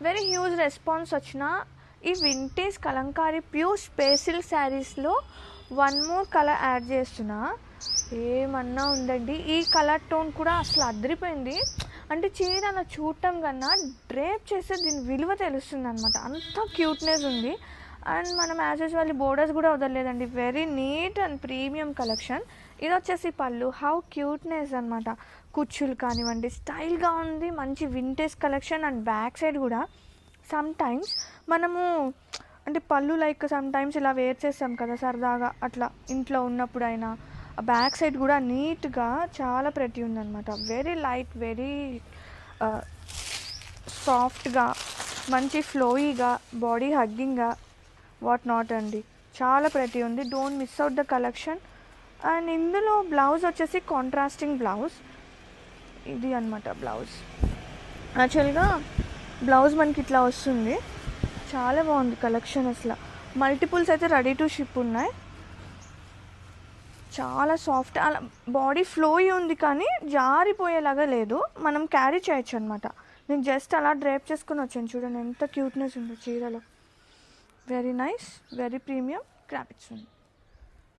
Very huge response వచ్చిన ఈ vintage Kalamkari pure స్పేసిల్ శారీస్లో వన్ మోర్ కలర్ యాడ్ చేస్తున్నా. ఏమన్నా ఉందండి, ఈ కలర్ టోన్ కూడా అసలు అదిరిపోయింది. అంటే చీర అలా చూడటం కన్నా డ్రేప్ చేస్తే దీని విలువ తెలుస్తుంది అనమాట, అంత క్యూట్నెస్ ఉంది. అండ్ మనం యాజ్ యూజువల్లీ బోర్డర్స్ కూడా వదలలేదండి, very neat and premium collection. ఇది వచ్చేసి పళ్ళు, హౌ క్యూట్నెస్ అనమాట. కుచ్చులు కానివ్వండి స్టైల్గా ఉంది, మంచి vintage collection. And back side కూడా సమ్ టైమ్స్ మనము అంటే పళ్ళు లైక్ సమ్ టైమ్స్ ఇలా వేర్ చేస్తాం కదా సరదాగా, అట్లా ఇంట్లో ఉన్నప్పుడైనా బ్యాక్ సైడ్ కూడా నీట్గా చాలా ప్రెటీ ఉందన్నమాట. వెరీ లైట్, వెరీ సాఫ్ట్గా, మంచి ఫ్లోయీగా, బాడీ హగ్గింగ్గా, వాట్ నాట్ అండి, చాలా ప్రెటీ ఉంది. Don't miss out the collection. And ఇందులో బ్లౌజ్ వచ్చేసి కాంట్రాస్టింగ్ బ్లౌజ్, ఇది అనమాట బ్లౌజ్. యాక్చువల్గా బ్లౌజ్ మనకి ఇట్లా వస్తుంది, చాలా బాగుంది కలెక్షన్. అసలు మల్టిపుల్స్ అయితే రెడీ టు షిప్ ఉన్నాయి. చాలా సాఫ్ట్, అలా బాడీ ఫ్లోయి ఉంది కానీ జారిపోయేలాగా లేదు, మనం క్యారీ చేయొచ్చు అనమాట. నేను జస్ట్ అలా డ్రైప్ చేసుకుని వచ్చాను, చూడండి ఎంత క్యూట్నెస్ ఉందో చీరలో. వెరీ నైస్, వెరీ ప్రీమియం, క్రాపిట్స్ ఉంది.